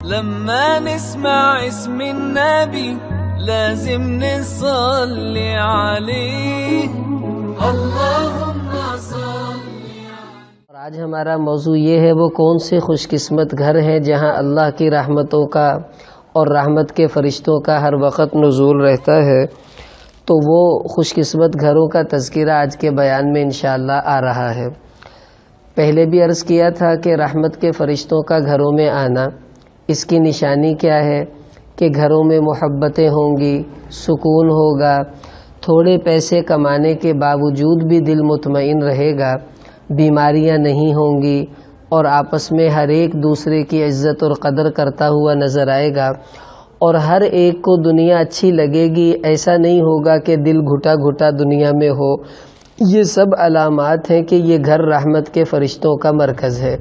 لما نسمع اسم النبي لازم نصلي عليه اللهم صل. اور آج ہمارا موضوع یہ ہے وہ کون سے خوش قسمت گھر ہیں جہاں اللہ کی رحمتوں کا اور رحمت کے فرشتوں کا ہر وقت نزول رہتا ہے. تو وہ خوش قسمت گھروں کا تذکرہ آج کے بیان میں انشاءاللہ آ رہا ہے. پہلے بھی عرض کیا تھا کہ رحمت کے فرشتوں کا گھروں میں آنا، اس کی نشانی کیا ہے کہ گھروں میں محبتیں ہوں گی، سکون ہوگا، تھوڑے پیسے کمانے کے باوجود بھی دل مطمئن رہے گا، بیماریاں نہیں ہوں گی، اور آپس میں ہر ایک دوسرے کی عزت اور قدر کرتا ہوا نظر آئے گا، اور ہر ایک کو دنیا اچھی لگے گی. ایسا نہیں ہوگا کہ دل گھٹا گھٹا دنیا میں ہو. یہ سب علامات ہیں کہ یہ گھر رحمت کے فرشتوں کا مرکز ہے،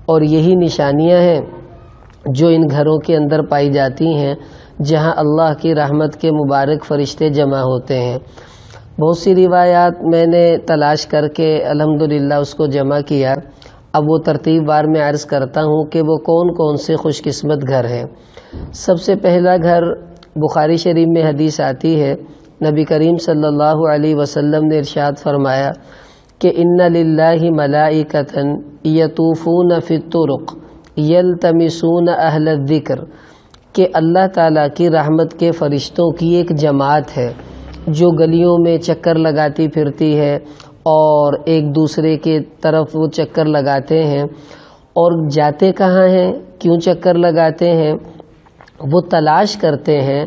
اور یہی نشانیاں ہیں جو ان گھروں کے اندر پائی جاتی ہیں جہاں اللہ کی رحمت کے مبارک فرشتے جمع ہوتے ہیں. بہت سی روایات میں نے تلاش کر کے الحمدللہ اس کو جمع کیا. اب وہ ترتیب وار میں عرض کرتا ہوں کہ وہ کون کون سے خوش قسمت گھر ہیں. سب سے پہلا گھر بخاری شریف میں حدیث آتی ہے، نبی کریم صلی اللہ علیہ وسلم نے ارشاد فرمایا کہ ان للہ ملائکۃ یطوفون فی الطرق یلتمسون اہل الذکر، کہ اللہ تعالیٰ کی رحمت کے فرشتوں کی ایک جماعت ہے جو گلیوں میں چکر لگاتی پھرتی ہے، اور ایک دوسرے کے طرف وہ چکر لگاتے ہیں. اور جاتے کہاں ہیں، کیوں چکر لگاتے ہیں؟ وہ تلاش کرتے ہیں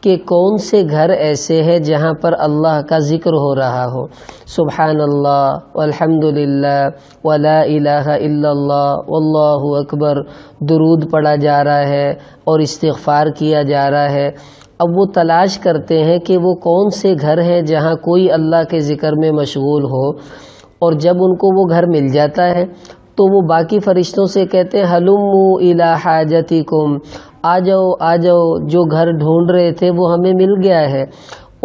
کہ کون سے گھر ایسے ہیں جہاں پر اللہ کا ذکر ہو رہا ہو. سبحان اللہ والحمد للہ ولا الہ الا اللہ واللہ اکبر، درود پڑھا جا رہا ہے اور استغفار کیا جا رہا ہے. اب وہ تلاش کرتے ہیں کہ وہ کون سے گھر ہیں جہاں کوئی اللہ کے ذکر میں مشغول ہو. اور جب ان کو وہ گھر مل جاتا ہے تو وہ باقی فرشتوں سے کہتے ہیں ہلموا الی حاجتکم، آ جاؤ آ جاؤ، جو گھر ڈھونڈ رہے تھے وہ ہمیں مل گیا ہے.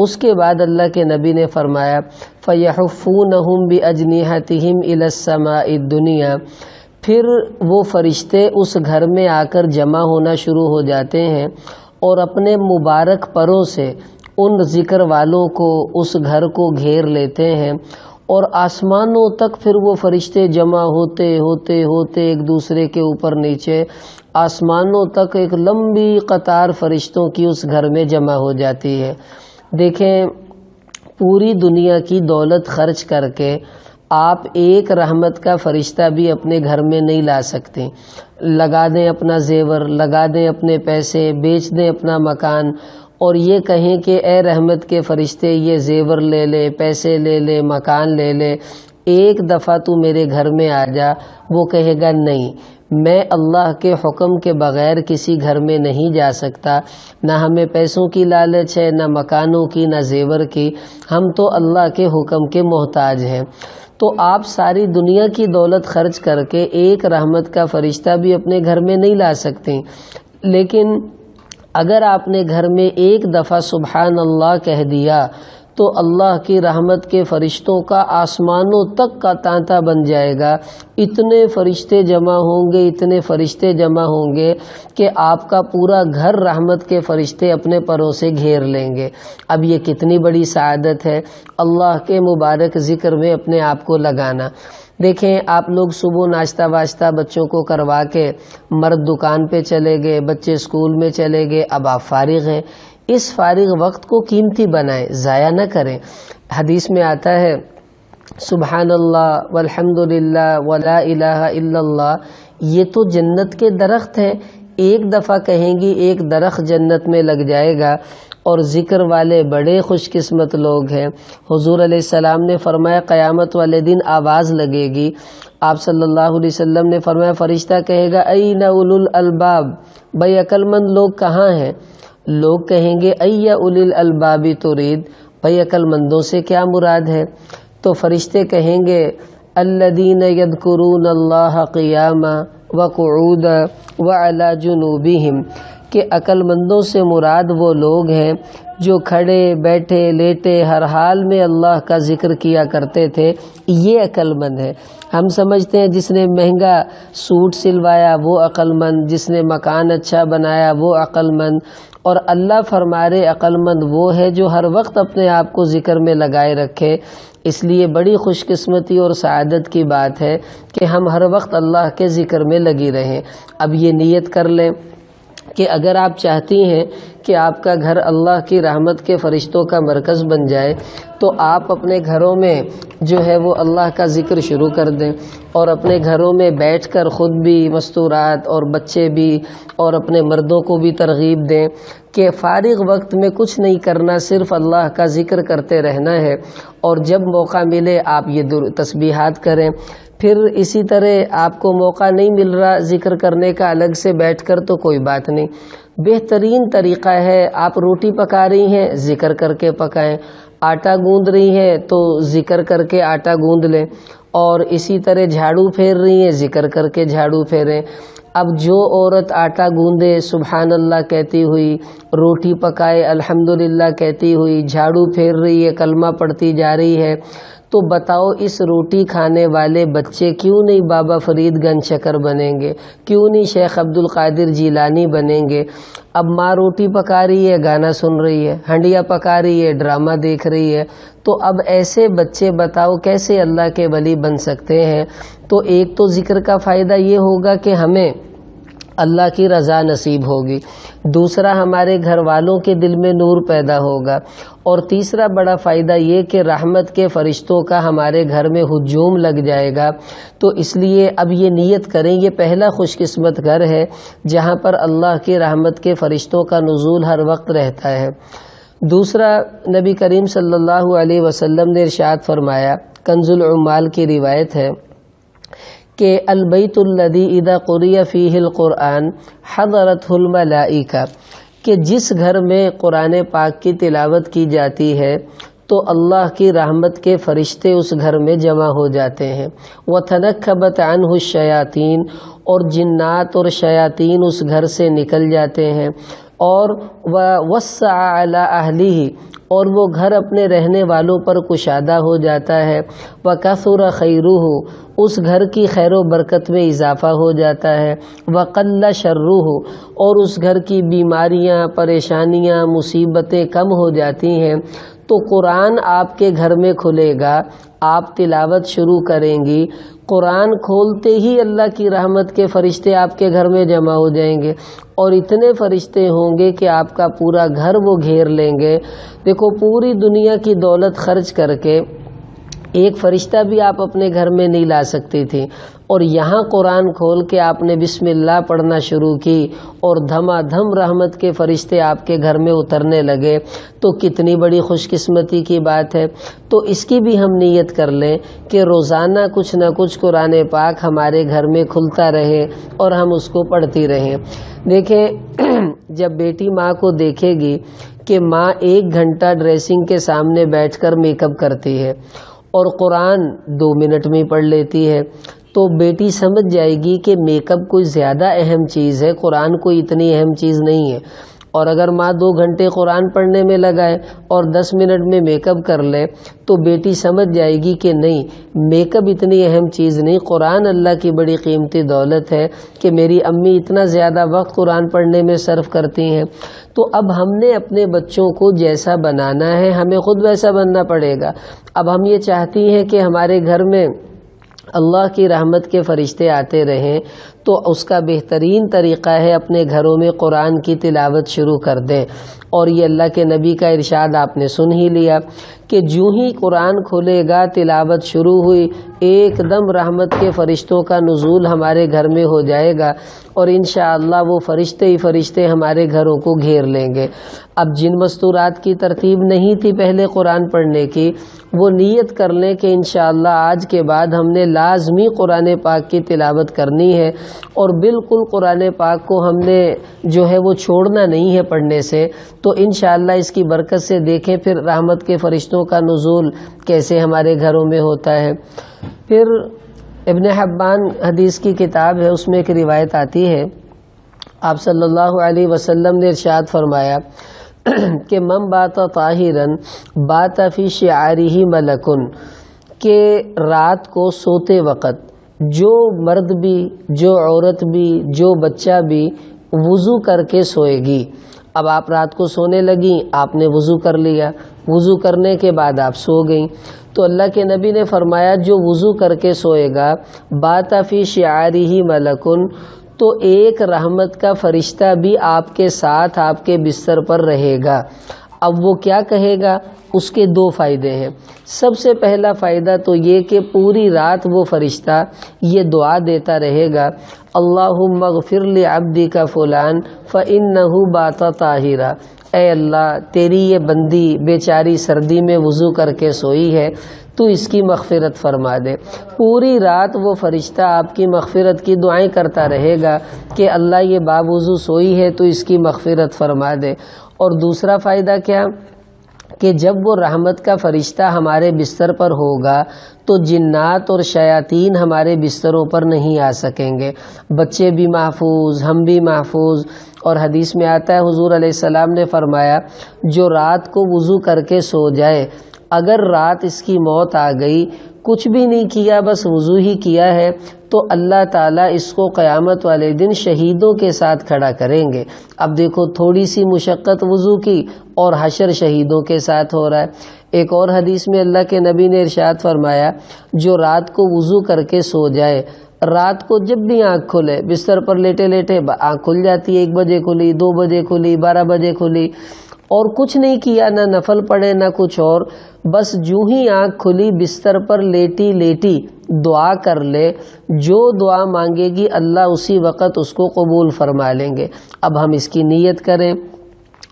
اس کے بعد اللہ کے نبی نے فرمایا فَيَحُفُّونَهُمْ بِأَجْنِحَتِهِمْ إِلَى السَّمَاءِ الدُّنْيَا، پھر وہ فرشتے اس گھر میں آ کر جمع ہونا شروع ہو جاتے ہیں اور اپنے مبارک پروں سے ان ذکر والوں کو اس گھر کو گھیر لیتے ہیں، اور آسمانوں تک پھر وہ فرشتے جمع ہوتے ہوتے ہوتے ایک دوسرے کے اوپر نیچے آسمانوں تک ایک لمبی قطار فرشتوں کی اس گھر میں جمع ہو جاتی ہے. دیکھیں، پوری دنیا کی دولت خرچ کر کے آپ ایک رحمت کا فرشتہ بھی اپنے گھر میں نہیں لا سکتے. لگا دیں اپنا زیور، لگا دیں اپنے پیسے، بیچ دیں اپنا مکان، اور یہ کہیں کہ اے رحمت کے فرشتے یہ زیور لے لے، پیسے لے لے، مکان لے لے، ایک دفعہ تو میرے گھر میں آ جا. وہ کہے گا نہیں، میں اللہ کے حکم کے بغیر کسی گھر میں نہیں جا سکتا. نہ ہمیں پیسوں کی لالچ ہے، نہ مکانوں کی، نہ زیور کی، ہم تو اللہ کے حکم کے محتاج ہیں. تو آپ ساری دنیا کی دولت خرچ کر کے ایک رحمت کا فرشتہ بھی اپنے گھر میں نہیں لا سکتے. لیکن اگر آپ نے گھر میں ایک دفعہ سبحان اللہ کہہ دیا تو اللہ کی رحمت کے فرشتوں کا آسمانوں تک کا تانتا بن جائے گا. اتنے فرشتے جمع ہوں گے، اتنے فرشتے جمع ہوں گے کہ آپ کا پورا گھر رحمت کے فرشتے اپنے پروں سے گھیر لیں گے. اب یہ کتنی بڑی سعادت ہے اللہ کے مبارک ذکر میں اپنے آپ کو لگانا. دیکھیں، آپ لوگ صبح ناشتہ واشتہ بچوں کو کروا کے مرد دکان پہ چلے گئے، بچے اسکول میں چلے گئے، اب آپ فارغ ہیں. اس فارغ وقت کو قیمتی بنائیں، ضائع نہ کریں. حدیث میں آتا ہے سبحان اللہ والحمد للہ ولا الہ الا اللہ، یہ تو جنت کے درخت ہیں. ایک دفعہ کہیں گی ایک درخت جنت میں لگ جائے گا. اور ذکر والے بڑے خوش قسمت لوگ ہیں. حضور علیہ السلام نے فرمایا قیامت والے دن آواز لگے گی. آپ صلی اللہ علیہ وسلم نے فرمایا فرشتہ کہے گا این اولو الالباب، بھائی عقل مند لوگ کہاں ہیں؟ لوگ کہیں گے ای اولی الالباب ترید، بھائی عقل مندوں سے کیا مراد ہے؟ تو فرشتے کہیں گے الذین یذکرون اللہ قیاما وقعودا وعلی جنوبہم، کہ عقل مندوں سے مراد وہ لوگ ہیں جو کھڑے بیٹھے لیٹے ہر حال میں اللہ کا ذکر کیا کرتے تھے، یہ عقل مند ہے۔ ہم سمجھتے ہیں جس نے مہنگا سوٹ سلوایا وہ عقل مند، جس نے مکان اچھا بنایا وہ عقل مند، اور اللہ فرما رہے عقل مند وہ ہے جو ہر وقت اپنے آپ کو ذکر میں لگائے رکھے۔ اس لیے بڑی خوش قسمتی اور سعادت کی بات ہے کہ ہم ہر وقت اللہ کے ذکر میں لگی رہیں۔ اب یہ نیت کر لیں کہ اگر آپ چاہتی ہیں کہ آپ کا گھر اللہ کی رحمت کے فرشتوں کا مرکز بن جائے تو آپ اپنے گھروں میں جو ہے وہ اللہ کا ذکر شروع کر دیں، اور اپنے گھروں میں بیٹھ کر خود بھی مستورات اور بچے بھی اور اپنے مردوں کو بھی ترغیب دیں کہ فارغ وقت میں کچھ نہیں کرنا، صرف اللہ کا ذکر کرتے رہنا ہے، اور جب موقع ملے آپ یہ تسبیحات کریں۔ پھر اسی طرح آپ کو موقع نہیں مل رہا ذکر کرنے کا الگ سے بیٹھ کر تو کوئی بات نہیں، بہترین طریقہ ہے آپ روٹی پکا رہی ہیں ذکر کر کے پکائیں، آٹا گوندھ رہی ہیں تو ذکر کر کے آٹا گوندھ لیں، اور اسی طرح جھاڑو پھیر رہی ہیں ذکر کر کے جھاڑو پھیریں۔ اب جو عورت آٹا گوندے سبحان اللہ کہتی ہوئی، روٹی پکائے الحمدللہ کہتی ہوئی، جھاڑو پھیر رہی ہے کلمہ پڑھتی جا رہی ہے، تو بتاؤ اس روٹی کھانے والے بچے کیوں نہیں بابا فرید گنج شکر بنیں گے، کیوں نہیں شیخ عبد القادر جیلانی بنیں گے؟ اب ماں روٹی پکا رہی ہے گانا سن رہی ہے، ہنڈیا پکا رہی ہے ڈرامہ دیکھ رہی ہے، تو اب ایسے بچے بتاؤ کیسے اللہ کے ولی بن سکتے ہیں؟ تو ایک تو ذکر کا فائدہ یہ ہوگا کہ ہمیں اللہ کی رضا نصیب ہوگی، دوسرا ہمارے گھر والوں کے دل میں نور پیدا ہوگا، اور تیسرا بڑا فائدہ یہ کہ رحمت کے فرشتوں کا ہمارے گھر میں ہجوم لگ جائے گا۔ تو اس لیے اب یہ نیت کریں، یہ پہلا خوش قسمت گھر ہے جہاں پر اللہ کی رحمت کے فرشتوں کا نزول ہر وقت رہتا ہے۔ دوسرا، نبی کریم صلی اللہ علیہ وسلم نے ارشاد فرمایا، کنز العمال کی روایت ہے کہ البیت الذی اذا قرئ فیہ القرآن حضرتہ الملائکہ، کہ جس گھر میں قرآن پاک کی تلاوت کی جاتی ہے تو اللہ کی رحمت کے فرشتے اس گھر میں جمع ہو جاتے ہیں، وتنکبت عنہ الشیاطین، اور جنات اور شیاطین اس گھر سے نکل جاتے ہیں، اور ووسع علی اہلہ، اور وہ گھر اپنے رہنے والوں پر کشادہ ہو جاتا ہے، وکثر خیرہ، اس گھر کی خیر و برکت میں اضافہ ہو جاتا ہے، وقل شرہ، اور اس گھر کی بیماریاں پریشانیاں مصیبتیں کم ہو جاتی ہیں۔ تو قرآن آپ کے گھر میں کھلے گا، آپ تلاوت شروع کریں گی، قرآن کھولتے ہی اللہ کی رحمت کے فرشتے آپ کے گھر میں جمع ہو جائیں گے، اور اتنے فرشتے ہوں گے کہ آپ کا پورا گھر وہ گھیر لیں گے۔ دیکھو پوری دنیا کی دولت خرچ کر کے ایک فرشتہ بھی آپ اپنے گھر میں نہیں لا سکتی تھی، اور یہاں قرآن کھول کے آپ نے بسم اللہ پڑھنا شروع کی اور دھما دھم رحمت کے فرشتے آپ کے گھر میں اترنے لگے، تو کتنی بڑی خوش قسمتی کی بات ہے۔ تو اس کی بھی ہم نیت کر لیں کہ روزانہ کچھ نہ کچھ قرآن پاک ہمارے گھر میں کھلتا رہے اور ہم اس کو پڑھتی رہیں۔ دیکھیں جب بیٹی ماں کو دیکھے گی کہ ماں 1 گھنٹہ ڈریسنگ کے سامنے بیٹھ کر میک اپ کرتی ہے اور قرآن 2 منٹ میں پڑھ لیتی ہے، تو بیٹی سمجھ جائے گی کہ میک اپ کوئی زیادہ اہم چیز ہے، قرآن کوئی اتنی اہم چیز نہیں ہے۔ اور اگر ماں 2 گھنٹے قرآن پڑھنے میں لگائے اور 10 منٹ میں میک اپ کر لے تو بیٹی سمجھ جائے گی کہ نہیں، میک اپ اتنی اہم چیز نہیں، قرآن اللہ کی بڑی قیمتی دولت ہے کہ میری امی اتنا زیادہ وقت قرآن پڑھنے میں صرف کرتی ہیں۔ تو اب ہم نے اپنے بچوں کو جیسا بنانا ہے ہمیں خود ویسا بننا پڑے گا۔ اب ہم یہ چاہتی ہیں کہ ہمارے گھر میں اللہ کی رحمت کے فرشتے آتے رہیں، تو اس کا بہترین طریقہ ہے اپنے گھروں میں قرآن کی تلاوت شروع کر دیں۔ اور یہ اللہ کے نبی کا ارشاد آپ نے سن ہی لیا کہ جو ہی قرآن کھلے گا تلاوت شروع ہوئی، ایک دم رحمت کے فرشتوں کا نزول ہمارے گھر میں ہو جائے گا، اور انشاءاللہ وہ فرشتے ہی فرشتے ہمارے گھروں کو گھیر لیں گے۔ اب جن مستورات کی ترتیب نہیں تھی پہلے قرآن پڑھنے کی، وہ نیت کر لیں کہ انشاءاللہ آج کے بعد ہم نے لازمی قرآن پاک کی تلاوت کرنی ہے، اور بالکل قرآن پاک کو ہم نے جو ہے وہ چھوڑنا نہیں ہے پڑھنے سے۔ تو انشاءاللہ اس کی برکت سے دیکھیں پھر رحمت کے فرشتوں کا نزول کیسے ہمارے گھروں میں ہوتا ہے۔ پھر ابن حبان حدیث کی کتاب ہے، اس میں ایک روایت آتی ہے، آپ صلی اللہ علیہ وسلم نے ارشاد فرمایا کہ من بات طاہرن بات فی شعارہ ملکن، کہ رات کو سوتے وقت جو مرد بھی، جو عورت بھی، جو بچہ بھی وضو کر کے سوئے گی. اب آپ رات کو سونے لگیں، آپ نے وضو کر لیا، وضو کرنے کے بعد آپ سو گئیں، تو اللہ کے نبی نے فرمایا جو وضو کر کے سوئے گا بات فی شعارہ ملکن، تو ایک رحمت کا فرشتہ بھی آپ کے ساتھ آپ کے بستر پر رہے گا. اب وہ کیا کہے گا؟ اس کے دو فائدے ہیں. سب سے پہلا فائدہ تو یہ کہ پوری رات وہ فرشتہ یہ دعا دیتا رہے گا، اللہم اغفر لعبدک فلان فإنہ بات طاہرا، اے اللہ تیری یہ بندی بیچاری سردی میں وضو کر کے سوئی ہے، تو اس کی مغفرت فرما دے. پوری رات وہ فرشتہ آپ کی مغفرت کی دعائیں کرتا رہے گا کہ اللہ یہ باوضو سوئی ہے تو اس کی مغفرت فرما دے. اور دوسرا فائدہ کیا کہ جب وہ رحمت کا فرشتہ ہمارے بستر پر ہوگا تو جنات اور شیاطین ہمارے بستروں پر نہیں آ سکیں گے، بچے بھی محفوظ، ہم بھی محفوظ. اور حدیث میں آتا ہے حضور علیہ السلام نے فرمایا جو رات کو وضو کر کے سو جائے، اگر رات اس کی موت آ گئی، کچھ بھی نہیں کیا بس وضو ہی کیا ہے، تو اللہ تعالیٰ اس کو قیامت والے دن شہیدوں کے ساتھ کھڑا کریں گے. اب دیکھو تھوڑی سی مشقت وضو کی اور حشر شہیدوں کے ساتھ ہو رہا ہے. ایک اور حدیث میں اللہ کے نبی نے ارشاد فرمایا جو رات کو وضو کر کے سو جائے، رات کو جب بھی آنکھ کھلے، بستر پر لیٹے لیٹے آنکھ کھل جاتی ہے، 1 بجے کھلی، 2 بجے کھلی، 12 بجے کھلی، اور کچھ نہیں کیا، نہ نفل پڑھے نہ کچھ اور، بس جو ہی آنکھ کھلی بستر پر لیٹی لیٹی دعا کر لے، جو دعا مانگے گی اللہ اسی وقت اس کو قبول فرما لیں گے. اب ہم اس کی نیت کریں،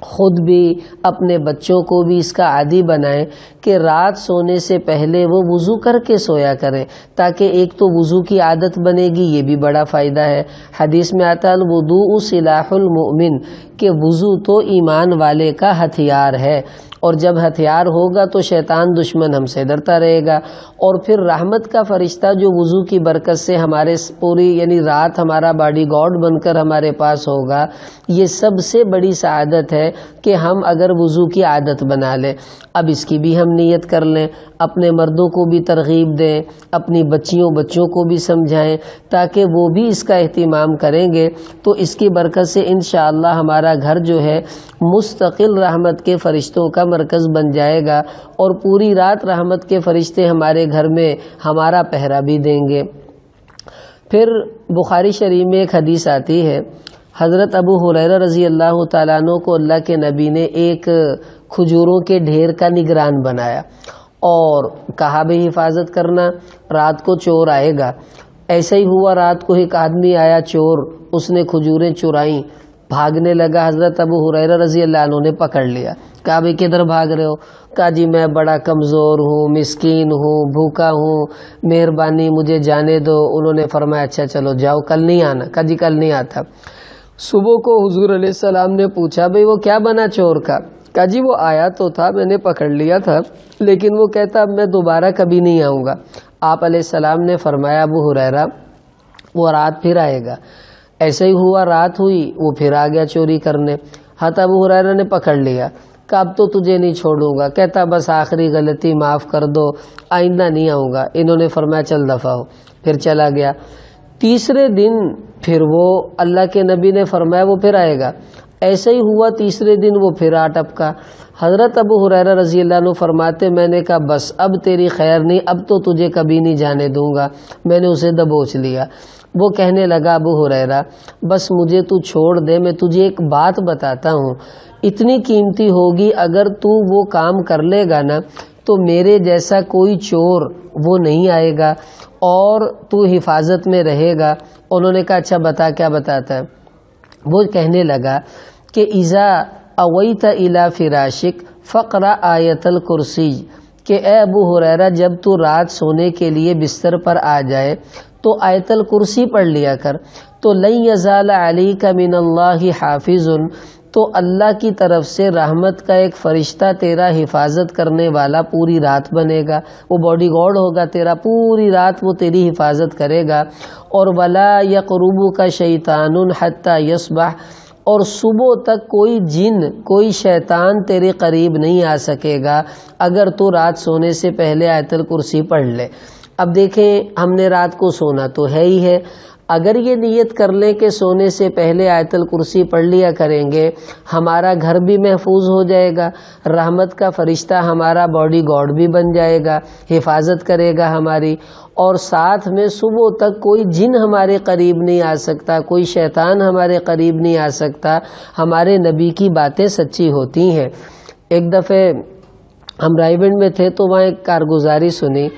خود بھی اپنے بچوں کو بھی اس کا عادی بنائیں کہ رات سونے سے پہلے وہ وضو کر کے سویا کریں، تاکہ ایک تو وضو کی عادت بنے گی، یہ بھی بڑا فائدہ ہے. حدیث میں آتا ہے الوضوء سلاح المؤمن، کہ وضو تو ایمان والے کا ہتھیار ہے، اور جب ہتھیار ہوگا تو شیطان دشمن ہم سے ڈرتا رہے گا. اور پھر رحمت کا فرشتہ جو وضو کی برکت سے ہمارے پوری یعنی رات ہمارا باڈی گارڈ بن کر ہمارے پاس ہوگا، یہ سب سے بڑی سعادت ہے کہ ہم اگر وضو کی عادت بنا لیں. اب اس کی بھی ہم نیت کر لیں، اپنے مردوں کو بھی ترغیب دیں، اپنی بچوں کو بھی سمجھائیں، تاکہ وہ بھی اس کا اہتمام کریں گے تو اس کی برکت سے انشاءاللہ ہمارا گھر جو ہے مستقل رحمت کے فرشتوں کا مرکز بن جائے گا، اور پوری رات رحمت کے فرشتے ہمارے گھر میں ہمارا پہرا بھی دیں گے. پھر بخاری شریف میں ایک حدیث آتی ہے، حضرت ابو ہریرہ رضی اللہ تعالیٰ عنہ کو اللہ کے نبی نے ایک کھجوروں کے ڈھیر کا نگران بنایا اور کہا بھی حفاظت کرنا، رات کو چور آئے گا. ایسا ہی ہوا، رات کو ایک آدمی آیا چور، اس نے کھجوریں چرائیں، بھاگنے لگا. حضرت ابو ہریرہ رضی اللہ عنہ نے پکڑ لیا، کہا بھئی کدھر بھاگ رہے ہو؟ کہا جی میں بڑا کمزور ہوں، مسکین ہوں، بھوکا ہوں، مہربانی مجھے جانے دو. انہوں نے فرمایا اچھا چلو جاؤ، کل نہیں آنا. کہا جی کل نہیں آتا. صبح کو حضور علیہ السلام نے پوچھا بھئی وہ کیا بنا چور کا؟ کہا جی وہ آیا تو تھا، میں نے پکڑ لیا تھا، لیکن وہ کہتا اب میں دوبارہ کبھی نہیں آؤں گا. آپ علیہ السلام نے فرمایا ابو ہریرہ وہ رات پھر آئے گا. ایسے ہی ہوا، رات ہوئی، وہ پھر آ گیا چوری کرنے. حضرت ابو ہریرہ نے پکڑ لیا، کہا اب تو تجھے نہیں چھوڑوں گا. کہتا بس آخری غلطی معاف کر دو، آئندہ نہیں آؤں گا. انہوں نے فرمایا چل دفع ہو، پھر چلا گیا. تیسرے دن پھر وہ اللہ کے نبی نے فرمایا وہ پھر آئے گا. ایسے ہی ہوا، تیسرے دن وہ پھر آ ٹپکا. حضرت ابو ہریرہ رضی اللہ عنہ فرماتے میں نے کہا بس اب تیری خیر نہیں، اب تو تجھے کبھی نہیں جانے دوں گا. میں نے اسے دبوچ لیا. وہ کہنے لگا ابو ہریرہ بس مجھے تو چھوڑ دے، میں تجھے ایک بات بتاتا ہوں، اتنی قیمتی ہوگی، اگر تو وہ کام کر لے گا نا تو میرے جیسا کوئی چور وہ نہیں آئے گا اور تو حفاظت میں رہے گا. انہوں نے کہا اچھا بتا، کیا بتاتا ہے؟ وہ کہنے لگا کہ اذا اویت الی فراشک فقرأ آیت الکرسی، کہ اے ابو ہریرہ جب تو رات سونے کے لیے بستر پر آ جائے تو آیت الکرسی پڑھ لیا کر. تو لن یزال علیک من اللہ حافظ، تو اللہ کی طرف سے رحمت کا ایک فرشتہ تیرا حفاظت کرنے والا پوری رات بنے گا، وہ باڈی گارڈ ہوگا تیرا، پوری رات وہ تیری حفاظت کرے گا۔ اور ولا یقربک شیطان حتی یصبح، اور صبح تک کوئی جن کوئی شیطان تیرے قریب نہیں آ سکے گا اگر تو رات سونے سے پہلے آیت الکرسی پڑھ لے۔ اب دیکھیں ہم نے رات کو سونا تو ہے ہی ہے، اگر یہ نیت کر لیں کہ سونے سے پہلے آیت الکرسی پڑھ لیا کریں گے، ہمارا گھر بھی محفوظ ہو جائے گا، رحمت کا فرشتہ ہمارا باڈی گارڈ بھی بن جائے گا، حفاظت کرے گا ہماری، اور ساتھ میں صبح تک کوئی جن ہمارے قریب نہیں آ سکتا، کوئی شیطان ہمارے قریب نہیں آ سکتا۔ ہمارے نبی کی باتیں سچی ہوتی ہیں۔ ایک دفعہ ہم رائے گنج میں تھے تو وہاں ایک کارگزاری سنی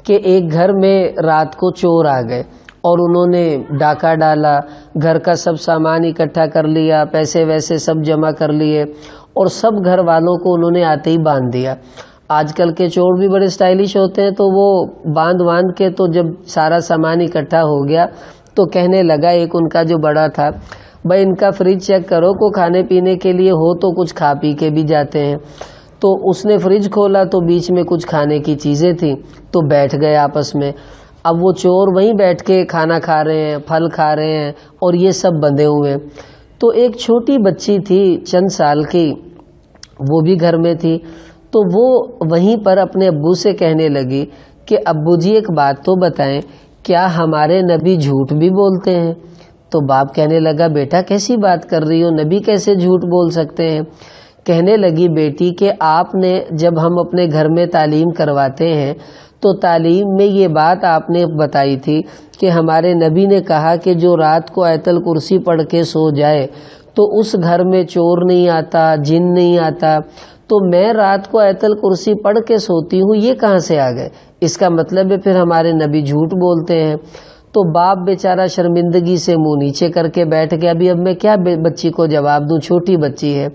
کہ ایک گھر میں رات کو چور آ گئے اور انہوں نے ڈاکہ ڈالا، گھر کا سب سامان اکٹھا کر لیا، پیسے ویسے سب جمع کر لیے، اور سب گھر والوں کو انہوں نے آتے ہی باندھ دیا۔ آج کل کے چور بھی بڑے سٹائلش ہوتے ہیں، تو وہ باندھ کے تو جب سارا سامان اکٹھا ہو گیا تو کہنے لگا ایک ان کا جو بڑا تھا، بھائی ان کا فریج چیک کرو، کو کھانے پینے کے لیے ہو تو کچھ کھا پی کے بھی جاتے ہیں۔ تو اس نے فریج کھولا تو بیچ میں کچھ کھانے کی چیزیں تھیں، تو بیٹھ گئے آپس میں۔ اب وہ چور وہیں بیٹھ کے کھانا کھا رہے ہیں، پھل کھا رہے ہیں، اور یہ سب بندھے ہوئے ہیں۔ تو ایک چھوٹی بچی تھی چند سال کی، وہ بھی گھر میں تھی، تو وہ وہیں پر اپنے ابو سے کہنے لگی کہ ابو جی ایک بات تو بتائیں، کیا ہمارے نبی جھوٹ بھی بولتے ہیں؟ تو باپ کہنے لگا بیٹا کیسی بات کر رہی ہو، نبی کیسے جھوٹ بول سکتے ہیں؟ کہنے لگی بیٹی کہ آپ نے جب ہم اپنے گھر میں تعلیم کرواتے ہیں تو تعلیم میں یہ بات آپ نے بتائی تھی کہ ہمارے نبی نے کہا کہ جو رات کو آیت الکرسی پڑھ کے سو جائے تو اس گھر میں چور نہیں آتا، جن نہیں آتا۔ تو میں رات کو آیت الکرسی پڑھ کے سوتی ہوں، یہ کہاں سے آ گئے؟ اس کا مطلب ہے پھر ہمارے نبی جھوٹ بولتے ہیں۔ تو باپ بیچارہ شرمندگی سے منہ نیچے کر کے بیٹھ گیا، اب میں کیا بچی کو جواب دوں، چھوٹی بچی ہے۔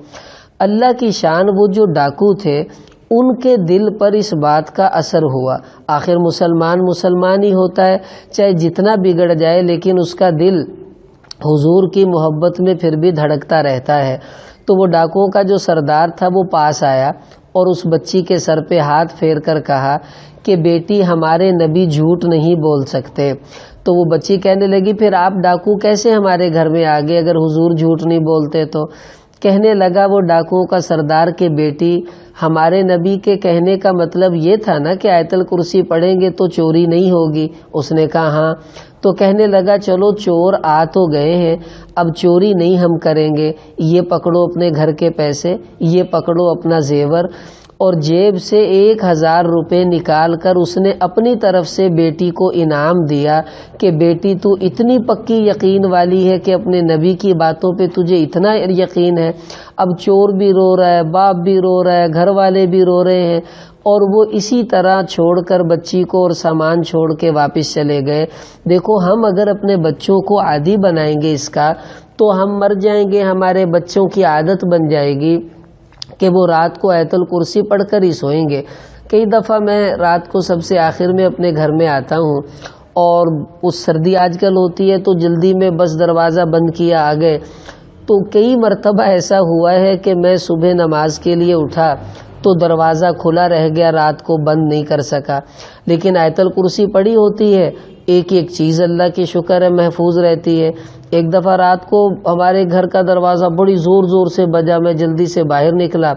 اللہ کی شان، وہ جو ڈاکو تھے ان کے دل پر اس بات کا اثر ہوا۔ آخر مسلمان ہی ہوتا ہے، چاہے جتنا بگڑ جائے لیکن اس کا دل حضور کی محبت میں پھر بھی دھڑکتا رہتا ہے۔ تو وہ ڈاکوؤں کا جو سردار تھا وہ پاس آیا اور اس بچی کے سر پہ ہاتھ پھیر کر کہا کہ بیٹی ہمارے نبی جھوٹ نہیں بول سکتے۔ تو وہ بچی کہنے لگی پھر آپ ڈاکو کیسے ہمارے گھر میں آگے اگر حضور جھوٹ نہیں بولتے تو؟ کہنے لگا وہ ڈاکوؤں کا سردار کہ بیٹی ہمارے نبی کے کہنے کا مطلب یہ تھا نا کہ آیت الکرسی پڑھیں گے تو چوری نہیں ہوگی۔ اس نے کہا ہاں۔ تو کہنے لگا چلو چور آ تو گئے ہیں، اب چوری نہیں ہم کریں گے، یہ پکڑو اپنے گھر کے پیسے، یہ پکڑو اپنا زیور، اور جیب سے 1000 روپے نکال کر اس نے اپنی طرف سے بیٹی کو انعام دیا کہ بیٹی تو اتنی پکی یقین والی ہے کہ اپنے نبی کی باتوں پہ تجھے اتنا یقین ہے۔ اب چور بھی رو رہا ہے، باپ بھی رو رہا ہے، گھر والے بھی رو رہے ہیں، اور وہ اسی طرح چھوڑ کر بچی کو اور سامان چھوڑ کے واپس چلے گئے۔ دیکھو ہم اگر اپنے بچوں کو عادی بنائیں گے اس کا تو ہم مر جائیں گے، ہمارے بچوں کی عادت بن جائے گی کہ وہ رات کو آیت الکرسی پڑھ کر ہی سوئیں گے۔ کئی دفعہ میں رات کو سب سے آخر میں اپنے گھر میں آتا ہوں، اور اس سردی آج کل ہوتی ہے تو جلدی میں بس دروازہ بند کیا آ گئے، تو کئی مرتبہ ایسا ہوا ہے کہ میں صبح نماز کے لیے اٹھا تو دروازہ کھلا رہ گیا، رات کو بند نہیں کر سکا، لیکن آیت الکرسی پڑھی ہوتی ہے، ایک ایک چیز اللہ کی شکر ہے محفوظ رہتی ہے۔ ایک دفعہ رات کو ہمارے گھر کا دروازہ بڑی زور زور سے بجا، میں جلدی سے باہر نکلا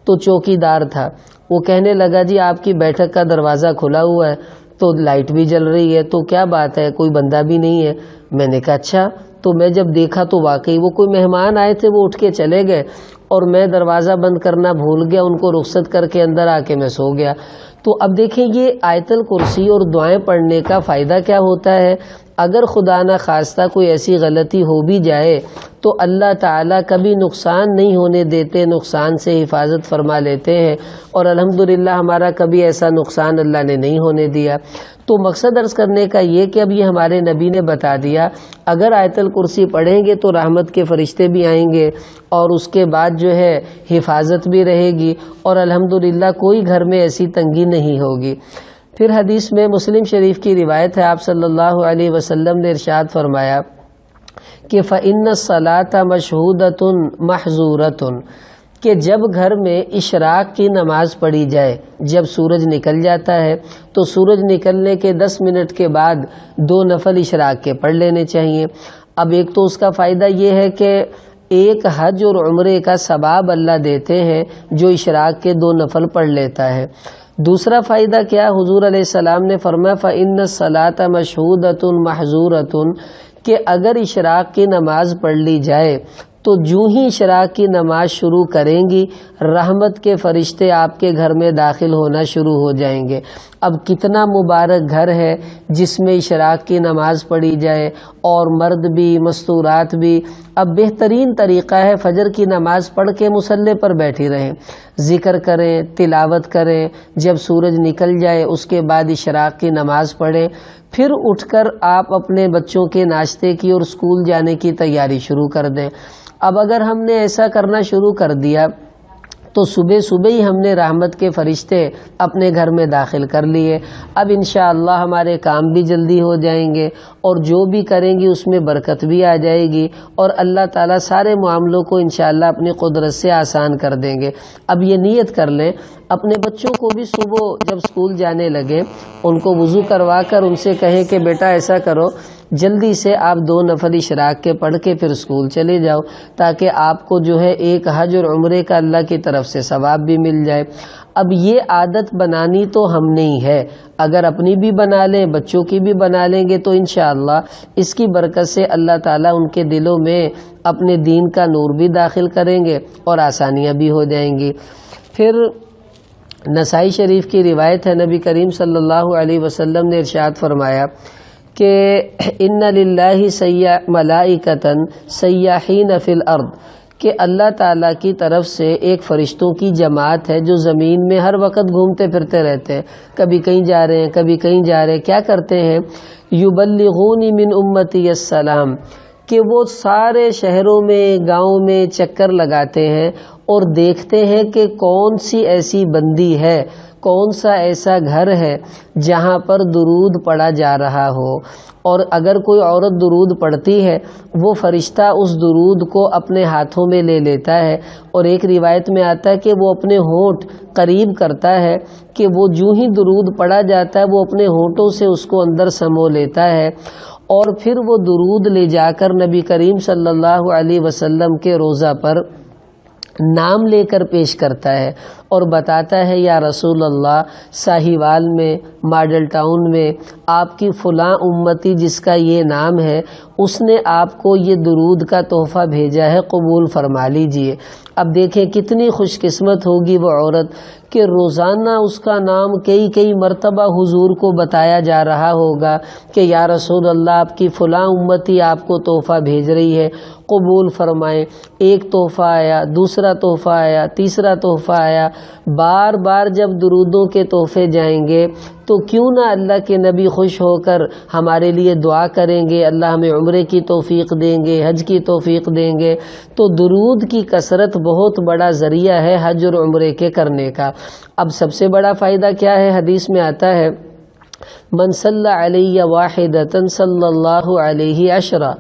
تو چوکی دار تھا، وہ کہنے لگا جی آپ کی بیٹھک کا دروازہ کھلا ہوا ہے، تو لائٹ بھی جل رہی ہے، تو کیا بات ہے، کوئی بندہ بھی نہیں ہے؟ میں نے کہا اچھا۔ تو میں جب دیکھا تو واقعی وہ کوئی مہمان آئے تھے، وہ اٹھ کے چلے گئے اور میں دروازہ بند کرنا بھول گیا، ان کو رخصت کر کے اندر آ کے میں سو گیا۔ تو اب دیکھیں یہ آیت الکرسی اور دعائیں پڑھنے کا فائدہ کیا ہوتا ہے؟ اگر خدا نہ خواستہ کوئی ایسی غلطی ہو بھی جائے تو اللہ تعالیٰ کبھی نقصان نہیں ہونے دیتے، نقصان سے حفاظت فرما لیتے ہیں، اور الحمدللہ ہمارا کبھی ایسا نقصان اللہ نے نہیں ہونے دیا۔ تو مقصد عرض کرنے کا یہ کہ اب یہ ہمارے نبی نے بتا دیا اگر آیت الکرسی پڑھیں گے تو رحمت کے فرشتے بھی آئیں گے، اور اس کے بعد جو ہے حفاظت بھی رہے گی، اور الحمدللہ کوئی گھر میں ایسی تنگی نہیں ہوگی۔ پھر حدیث میں مسلم شریف کی روایت ہے، آپ صلی اللہ علیہ وسلم نے ارشاد فرمایا کہ فإن الصلاة مشہودۃ محظورۃ، کہ جب گھر میں اشراق کی نماز پڑھی جائے، جب سورج نکل جاتا ہے تو سورج نکلنے کے 10 منٹ کے بعد 2 نفل اشراق کے پڑھ لینے چاہیے۔ اب ایک تو اس کا فائدہ یہ ہے کہ ایک حج اور عمرے کا ثواب اللہ دیتے ہیں جو اشراق کے 2 نفل پڑھ لیتا ہے۔ دوسرا فائدہ کیا، حضور علیہ السلام نے فرمایا فإن الصلاة مشہودۃ محظورۃ، کہ اگر اشراق کی نماز پڑھ لی جائے تو جو ہی اشراق کی نماز شروع کریں گی رحمت کے فرشتے آپ کے گھر میں داخل ہونا شروع ہو جائیں گے۔ اب کتنا مبارک گھر ہے جس میں اشراق کی نماز پڑھی جائے، اور مرد بھی مستورات بھی۔ اب بہترین طریقہ ہے فجر کی نماز پڑھ کے مصلی پر بیٹھی رہیں، ذکر کریں، تلاوت کریں، جب سورج نکل جائے اس کے بعد اشراق کی نماز پڑھیں، پھر اٹھ کر آپ اپنے بچوں کے ناشتے کی اور اسکول جانے کی تیاری شروع کر دیں۔ اب اگر ہم نے ایسا کرنا شروع کر دیا تو صبح صبح ہی ہم نے رحمت کے فرشتے اپنے گھر میں داخل کر لیے۔ اب انشاءاللہ ہمارے کام بھی جلدی ہو جائیں گے، اور جو بھی کریں گی اس میں برکت بھی آ جائے گی، اور اللہ تعالیٰ سارے معاملوں کو انشاءاللہ اپنی قدرت سے آسان کر دیں گے۔ اب یہ نیت کر لیں، اپنے بچوں کو بھی صبح جب اسکول جانے لگے ان کو وضو کروا کر ان سے کہیں کہ بیٹا ایسا کرو، جلدی سے آپ 2 نفل اشراق کے پڑھ کے پھر اسکول چلے جاؤ، تاکہ آپ کو جو ہے ایک حج اور عمرے کا اللہ کی طرف سے ثواب بھی مل جائے۔ اب یہ عادت بنانی تو ہم نے ہی ہے، اگر اپنی بھی بنا لیں، بچوں کی بھی بنا لیں گے تو انشاءاللہ اس کی برکت سے اللہ تعالیٰ ان کے دلوں میں اپنے دین کا نور بھی داخل کریں گے اور آسانیاں بھی ہو جائیں گی۔ پھر نسائی شریف کی روایت ہے، نبی کریم صلی اللہ علیہ وسلم نے ارشاد فرمایا کہ ان للہ ملائکۃ سیاحین فی الارض، کہ اللہ تعالیٰ کی طرف سے ایک فرشتوں کی جماعت ہے جو زمین میں ہر وقت گھومتے پھرتے رہتے ہیں، کبھی کہیں جا رہے ہیں کبھی کہیں جا رہے ہیں۔ کیا کرتے ہیں؟ یبلغون من امتی السلام، کہ وہ سارے شہروں میں گاؤں میں چکر لگاتے ہیں اور دیکھتے ہیں کہ کون سی ایسی بندی ہے، کون سا ایسا گھر ہے جہاں پر درود پڑھا جا رہا ہو، اور اگر کوئی عورت درود پڑھتی ہے وہ فرشتہ اس درود کو اپنے ہاتھوں میں لے لیتا ہے، اور ایک روایت میں آتا ہے کہ وہ اپنے ہونٹ قریب کرتا ہے کہ وہ جو ہی درود پڑھا جاتا ہے وہ اپنے ہونٹوں سے اس کو اندر سمو لیتا ہے، اور پھر وہ درود لے جا کر نبی کریم صلی اللہ علیہ وسلم کے روضہ پر نام لے کر پیش کرتا ہے اور بتاتا ہے یا رسول اللہ، ساہیوال میں، ماڈل ٹاؤن میں آپ کی فلاں امتی جس کا یہ نام ہے اس نے آپ کو یہ درود کا تحفہ بھیجا ہے، قبول فرما لیجئے۔ اب دیکھیں کتنی خوش قسمت ہوگی وہ عورت کہ روزانہ اس کا نام کئی مرتبہ حضور کو بتایا جا رہا ہوگا کہ یا رسول اللہ آپ کی فلاں امتی آپ کو تحفہ بھیج رہی ہے، قبول فرمائیں۔ ایک تحفہ آیا، دوسرا تحفہ آیا، تیسرا تحفہ آیا، بار بار جب درودوں کے تحفے جائیں گے تو کیوں نہ اللہ کے نبی خوش ہو کر ہمارے لیے دعا کریں گے، اللہ ہمیں عمرے کی توفیق دیں گے، حج کی توفیق دیں گے۔ تو درود کی کثرت بہت بڑا ذریعہ ہے حج اور عمرے کے کرنے کا۔ اب سب سے بڑا فائدہ کیا ہے؟ حدیث میں آتا ہے من صلی علیہ واحدۃ صلی اللہ علیہ عشرہ،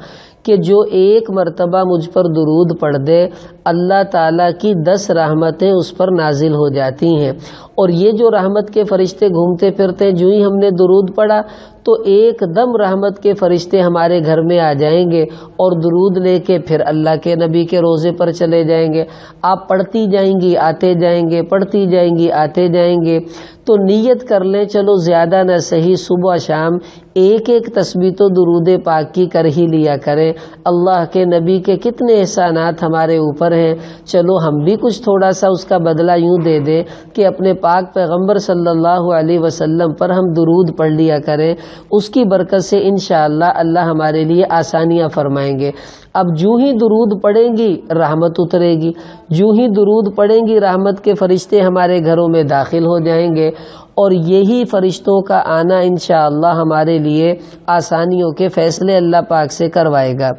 کہ جو ایک مرتبہ مجھ پر درود پڑھ دے اللہ تعالیٰ کی 10 رحمتیں اس پر نازل ہو جاتی ہیں۔ اور یہ جو رحمت کے فرشتے گھومتے پھرتے ہیں، جو ہی ہم نے درود پڑھا تو ایک دم رحمت کے فرشتے ہمارے گھر میں آ جائیں گے اور درود لے کے پھر اللہ کے نبی کے روضے پر چلے جائیں گے۔ آپ پڑھتی جائیں گی آتے جائیں گے، پڑھتی جائیں گی آتے جائیں گے۔ تو نیت کر لیں، چلو زیادہ نہ صحیح صبح شام ایک تسبیح تو درود پاک کی کر ہی لیا کریں۔ اللہ کے نبی کے کتنے احسانات ہمارے اوپر ہیں، چلو ہم بھی کچھ تھوڑا سا اس کا بدلہ یوں دے دیں کہ اپنے پاک پیغمبر صلی اللہ علیہ وسلم پر ہم درود پڑھ لیا کریں، اس کی برکت سے انشاءاللہ اللہ ہمارے لیے آسانیاں فرمائیں گے۔ اب جو ہی درود پڑھیں گی رحمت اترے گی، جو ہی درود پڑھیں گی رحمت کے فرشتے ہمارے گھروں میں داخل ہو جائیں گے، اور یہی فرشتوں کا آنا انشاءاللہ ہمارے لیے آسانیوں کے فیصلے اللہ پاک سے کروائے گا۔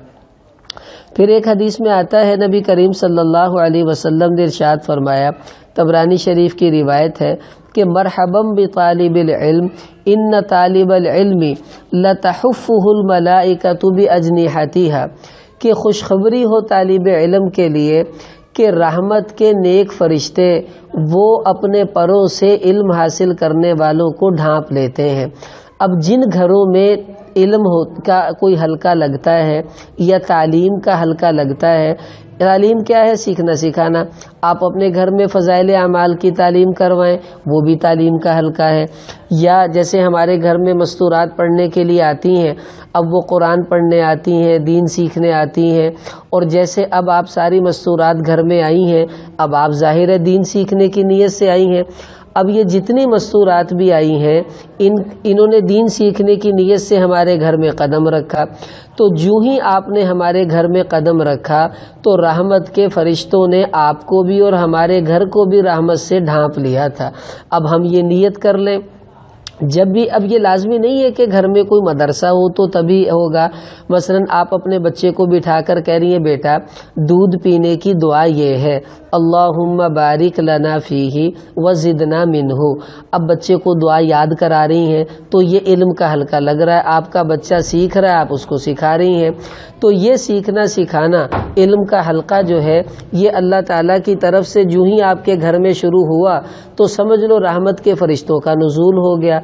پھر ایک حدیث میں آتا ہے نبی کریم صلی اللہ علیہ وسلم نے ارشاد فرمایا، طبرانی شریف کی روایت ہے کہ مرحباً بطالب العلم ان طالب العلم لتحفہ الملائکۃ باجنحتها، کہ خوشخبری ہو طالب علم کے لیے کہ رحمت کے نیک فرشتے وہ اپنے پروں سے علم حاصل کرنے والوں کو ڈھانپ لیتے ہیں۔ اب جن گھروں میں علم کا کوئی حلقہ لگتا ہے یا تعلیم کا حلقہ لگتا ہے، تعلیم کیا ہے؟ سیکھنا سکھانا۔ آپ اپنے گھر میں فضائل اعمال کی تعلیم کروائیں، وہ بھی تعلیم کا حلقہ ہے۔ یا جیسے ہمارے گھر میں مستورات پڑھنے کے لیے آتی ہیں، اب وہ قرآن پڑھنے آتی ہیں، دین سیکھنے آتی ہیں، اور جیسے اب آپ ساری مستورات گھر میں آئی ہیں، اب آپ ظاہر ہے دین سیکھنے کی نیت سے آئی ہیں۔ اب یہ جتنی مستورات بھی آئی ہیں انہوں نے دین سیکھنے کی نیت سے ہمارے گھر میں قدم رکھا، تو جو ہی آپ نے ہمارے گھر میں قدم رکھا تو رحمت کے فرشتوں نے آپ کو بھی اور ہمارے گھر کو بھی رحمت سے ڈھانپ لیا تھا۔ اب ہم یہ نیت کر لیں جب بھی، اب یہ لازمی نہیں ہے کہ گھر میں کوئی مدرسہ ہو تو تبھی ہوگا۔ مثلا آپ اپنے بچے کو بٹھا کر کہہ رہی ہیں بیٹا دودھ پینے کی دعا یہ ہے، اللہم بارک لنا فیہ وزدنا منہ، اب بچے کو دعا یاد کرا رہی ہیں تو یہ علم کا حلقہ لگ رہا ہے، آپ کا بچہ سیکھ رہا ہے، آپ اس کو سکھا رہی ہیں۔ تو یہ سیکھنا سکھانا علم کا حلقہ جو ہے یہ اللہ تعالیٰ کی طرف سے جو ہی آپ کے گھر میں شروع ہوا تو سمجھ لو رحمت کے فرشتوں کا نزول ہو گیا۔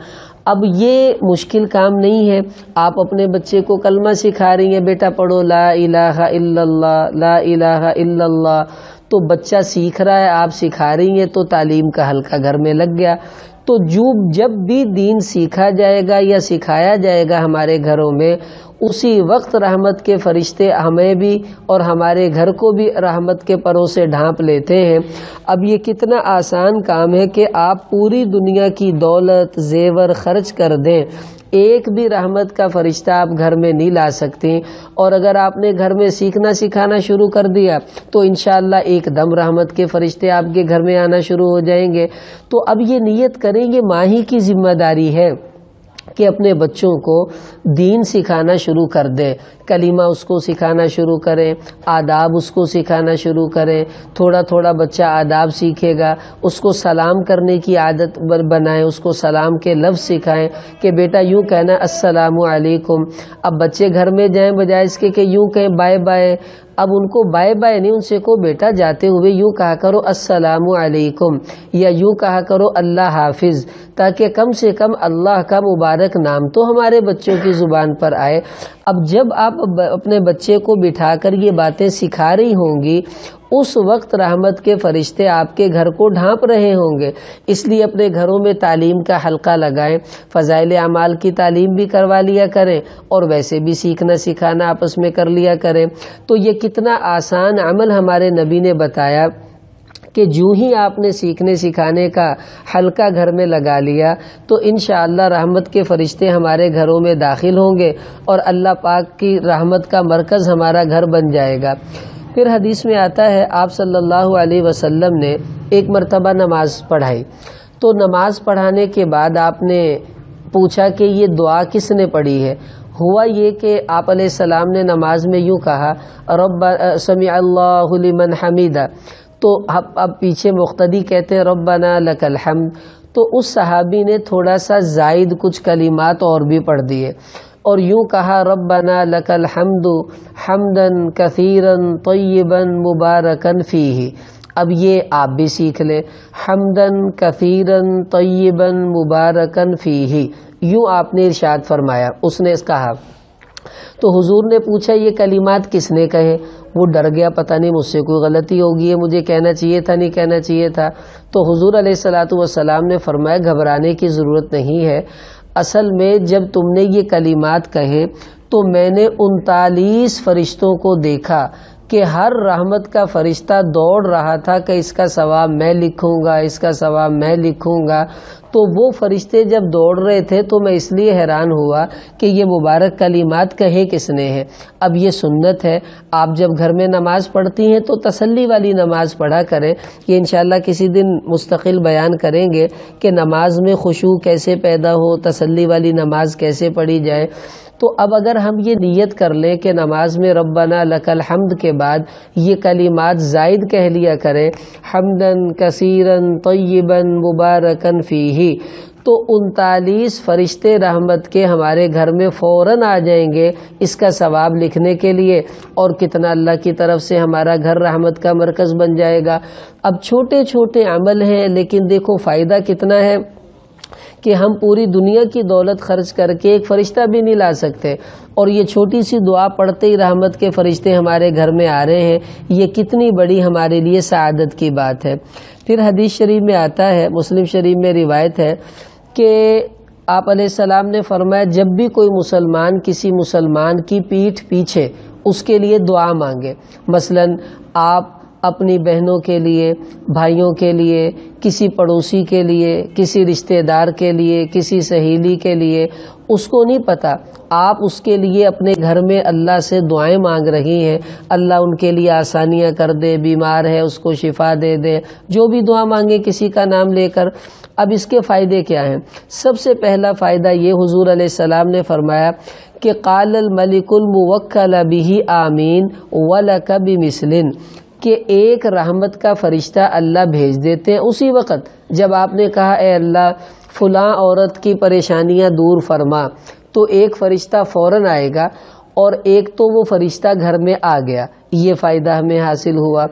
اب یہ مشکل کام نہیں ہے، آپ اپنے بچے کو کلمہ سکھا رہی ہیں، بیٹا پڑھو لا الہ الا اللہ لا الہ الا اللہ، تو بچہ سیکھ رہا ہے، آپ سکھا رہی ہیں تو تعلیم کا حلقہ گھر میں لگ گیا۔ تو جب بھی دین سیکھا جائے گا یا سکھایا جائے گا ہمارے گھروں میں، اسی وقت رحمت کے فرشتے ہمیں بھی اور ہمارے گھر کو بھی رحمت کے پروں سے ڈھانپ لیتے ہیں۔ اب یہ کتنا آسان کام ہے کہ آپ پوری دنیا کی دولت زیور خرچ کر دیں، ایک بھی رحمت کا فرشتہ آپ گھر میں نہیں لا سکتے، اور اگر آپ نے گھر میں سیکھنا سکھانا شروع کر دیا تو انشاءاللہ ایک دم رحمت کے فرشتے آپ کے گھر میں آنا شروع ہو جائیں گے۔ تو اب یہ نیت کریں گے، ماں ہی کی ذمہ داری ہے کہ اپنے بچوں کو دین سکھانا شروع کر دیں، کلمہ اس کو سکھانا شروع کریں، آداب اس کو سکھانا شروع کریں، تھوڑا تھوڑا بچہ آداب سیکھے گا، اس کو سلام کرنے کی عادت بنائیں، اس کو سلام کے لفظ سکھائیں کہ بیٹا یوں کہنا السلام علیکم۔ اب بچے گھر میں جائیں بجائے اس کے کہ یوں کہیں بائے بائے، اب ان کو بائے بائے نہیں، ان سے کو بیٹا جاتے ہوئے یوں کہا کرو السلام علیکم، یا یوں کہا کرو اللہ حافظ، تاکہ کم سے کم اللہ کا مبارک نام تو ہمارے بچوں کی زبان پر آئے۔ اب جب آپ اپنے بچے کو بٹھا کر یہ باتیں سکھا رہی ہوں گی اس وقت رحمت کے فرشتے آپ کے گھر کو ڈھانپ رہے ہوں گے۔ اس لیے اپنے گھروں میں تعلیم کا حلقہ لگائیں، فضائل اعمال کی تعلیم بھی کروا لیا کریں اور ویسے بھی سیکھنا سکھانا آپس میں کر لیا کریں۔ تو یہ کتنا آسان عمل ہمارے نبی نے بتایا کہ جو ہی آپ نے سیکھنے سکھانے کا حلقہ گھر میں لگا لیا تو انشاءاللہ رحمت کے فرشتے ہمارے گھروں میں داخل ہوں گے اور اللہ پاک کی رحمت کا مرکز ہمارا گھر بن جائے گا۔ پھر حدیث میں آتا ہے آپ صلی اللہ علیہ وسلم نے ایک مرتبہ نماز پڑھائی، تو نماز پڑھانے کے بعد آپ نے پوچھا کہ یہ دعا کس نے پڑھی ہے؟ ہوا یہ کہ آپ علیہ السلام نے نماز میں یوں کہا رب سمع اللہ لمن حمیدہ، تو اب پیچھے مقتدی کہتے ہیں ربنا لک الحمد، تو اس صحابی نے تھوڑا سا زائد کچھ کلمات اور بھی پڑھ دیے اور یوں کہا ربنا لک الحمد حمدا کثیرا طیبا مبارکا فیہ۔ اب یہ آپ بھی سیکھ لیں، حمدا کثیرا طیبا مبارکا فیہ، یوں آپ نے ارشاد فرمایا، اس نے کہا۔ تو حضور نے پوچھا یہ کلمات کس نے کہے؟ وہ ڈر گیا، پتہ نہیں مجھ سے کوئی غلطی ہوگی ہے، مجھے کہنا چاہیے تھا نہیں کہنا چاہیے تھا۔ تو حضور علیہ الصلوۃ والسلام نے فرمایا گھبرانے کی ضرورت نہیں ہے، اصل میں جب تم نے یہ کلمات کہے تو میں نے 39 فرشتوں کو دیکھا کہ ہر رحمت کا فرشتہ دوڑ رہا تھا کہ اس کا ثواب میں لکھوں گا، اس کا ثواب میں لکھوں گا۔ تو وہ فرشتے جب دوڑ رہے تھے تو میں اس لیے حیران ہوا کہ یہ مبارک کلمات کہے کس نے ہیں۔ اب یہ سنت ہے، آپ جب گھر میں نماز پڑھتی ہیں تو تسلی والی نماز پڑھا کریں، یہ انشاءاللہ کسی دن مستقل بیان کریں گے کہ نماز میں خشوع کیسے پیدا ہو، تسلی والی نماز کیسے پڑھی جائے۔ تو اب اگر ہم یہ نیت کر لیں کہ نماز میں ربنا لک الحمد کے بعد یہ کلمات زائد کہہ لیا کریں، حمدن کثیرن طیبن مبارکن فیہ، تو 39 فرشتے رحمت کے ہمارے گھر میں فوراً آ جائیں گے اس کا ثواب لکھنے کے لیے، اور کتنا اللہ کی طرف سے ہمارا گھر رحمت کا مرکز بن جائے گا۔ اب چھوٹے چھوٹے عمل ہیں لیکن دیکھو فائدہ کتنا ہے کہ ہم پوری دنیا کی دولت خرچ کر کے ایک فرشتہ بھی نہیں لا سکتے، اور یہ چھوٹی سی دعا پڑھتے ہی رحمت کے فرشتے ہمارے گھر میں آ رہے ہیں، یہ کتنی بڑی ہمارے لیے سعادت کی بات ہے۔ پھر حدیث شریف میں آتا ہے، مسلم شریف میں روایت ہے کہ آپ علیہ السلام نے فرمایا جب بھی کوئی مسلمان کسی مسلمان کی پیٹھ پیچھے اس کے لیے دعا مانگے، مثلا آپ اپنی بہنوں کے لیے، بھائیوں کے لیے، کسی پڑوسی کے لیے، کسی رشتہ دار کے لیے، کسی سہیلی کے لیے، اس کو نہیں پتہ، آپ اس کے لیے اپنے گھر میں اللہ سے دعائیں مانگ رہی ہیں، اللہ ان کے لیے آسانیاں کر دے، بیمار ہے اس کو شفا دے دے، جو بھی دعا مانگے کسی کا نام لے کر۔ اب اس کے فائدے کیا ہیں؟ سب سے پہلا فائدہ یہ حضور علیہ السلام نے فرمایا کہ قال الملک الموکل بہ آمین ولک بمثل، کہ ایک رحمت کا فرشتہ اللہ بھیج دیتے ہیں اسی وقت جب آپ نے کہا اے اللہ فلاں عورت کی پریشانیاں دور فرما، تو ایک فرشتہ فوراً آئے گا، اور ایک تو وہ فرشتہ گھر میں آ گیا، یہ فائدہ ہمیں حاصل ہوا۔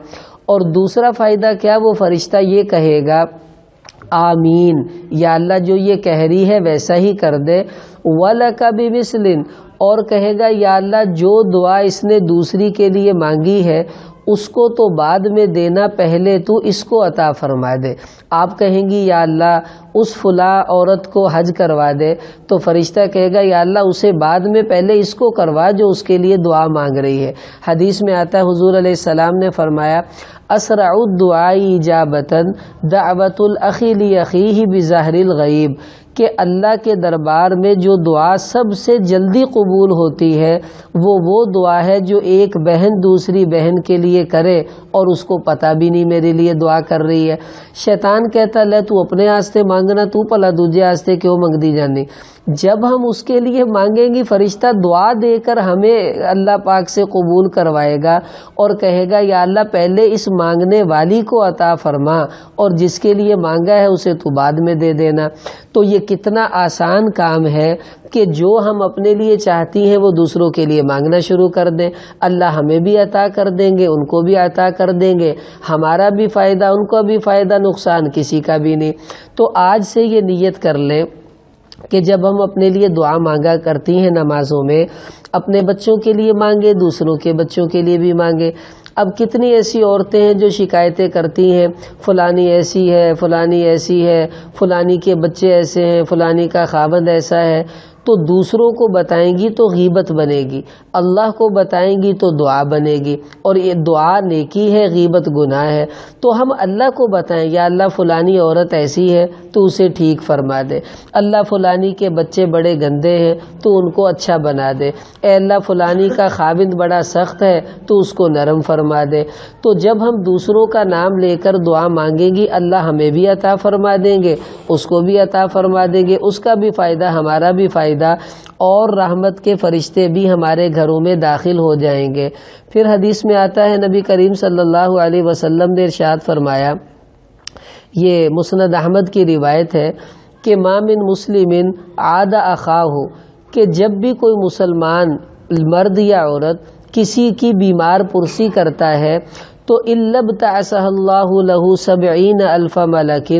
اور دوسرا فائدہ کیا؟ وہ فرشتہ یہ کہے گا آمین، یا اللہ جو یہ کہہ رہی ہے ویسا ہی کر دے، وَلَكَ بِمِثْلٍ، اور کہے گا یا اللہ جو دعا اس نے دوسری کے لیے مانگی ہے اس کو تو بعد میں دینا، پہلے تو اس کو عطا فرما دے۔ آپ کہیں گی یا اللہ اس فلاں عورت کو حج کروا دے، تو فرشتہ کہے گا یا اللہ اسے بعد میں پہلے اس کو کروا جو اس کے لیے دعا مانگ رہی ہے۔ حدیث میں آتا ہے حضور علیہ السلام نے فرمایا اسرع الدعاء اجابۃ دعوۃ الاخی لاخیہ بظاہر الغیب، کہ اللہ کے دربار میں جو دعا سب سے جلدی قبول ہوتی ہے وہ دعا ہے جو ایک بہن دوسری بہن کے لیے کرے اور اس کو پتہ بھی نہیں میرے لیے دعا کر رہی ہے۔ شیطان کہتا لے تو اپنے واسطے مانگنا، تو پلا دوجے واسطے کیوں منگ دی جانی؟ جب ہم اس کے لیے مانگیں گی فرشتہ دعا دے کر ہمیں اللہ پاک سے قبول کروائے گا اور کہے گا یا اللہ پہلے اس مانگنے والی کو عطا فرما اور جس کے لیے مانگا ہے اسے تو بعد میں دے دینا۔ تو یہ کتنا آسان کام ہے کہ جو ہم اپنے لیے چاہتی ہیں وہ دوسروں کے لیے مانگنا شروع کر دیں، اللہ ہمیں بھی عطا کر دیں گے، ان کو بھی عطا کر دیں گے، ہمارا بھی فائدہ، ان کو بھی فائدہ، نقصان کسی کا بھی نہیں۔ تو آج سے یہ نیت کر لیں کہ جب ہم اپنے لیے دعا مانگا کرتی ہیں نمازوں میں، اپنے بچوں کے لیے مانگے، دوسروں کے بچوں کے لیے بھی مانگے۔ اب کتنی ایسی عورتیں ہیں جو شکایتیں کرتی ہیں فلانی ایسی ہے، فلانی ایسی ہے، فلانی کے بچے ایسے ہیں، فلانی کا خاوند ایسا ہے، تو دوسروں کو بتائیں گی تو غیبت بنے گی، اللہ کو بتائیں گی تو دعا بنے گی، اور یہ دعا نیکی ہے، غیبت گناہ ہے۔ تو ہم اللہ کو بتائیں یا اللہ فلانی عورت ایسی ہے تو اسے ٹھیک فرما دے، اللہ فلانی کے بچے بڑے گندے ہیں تو ان کو اچھا بنا دے، اے اللہ فلانی کا خاوند بڑا سخت ہے تو اس کو نرم فرما دے۔ تو جب ہم دوسروں کا نام لے کر دعا مانگیں گی اللہ ہمیں بھی عطا فرما دیں گے، اس کو بھی عطا فرما دیں گے، اس کا بھی فائدہ ہمارا بھی فائدہ، اور رحمت کے فرشتے بھی ہمارے گھروں میں داخل ہو جائیں گے۔ پھر حدیث میں آتا ہے نبی کریم صلی اللہ علیہ وسلم نے ارشاد فرمایا، یہ مسند احمد کی روایت ہے کہ ما من مسلم عاد اخاہ، کہ جب بھی کوئی مسلمان مرد یا عورت کسی کی بیمار پرسی کرتا ہے تو الا ابتعثہ اللہ لہ 70,000 ملک،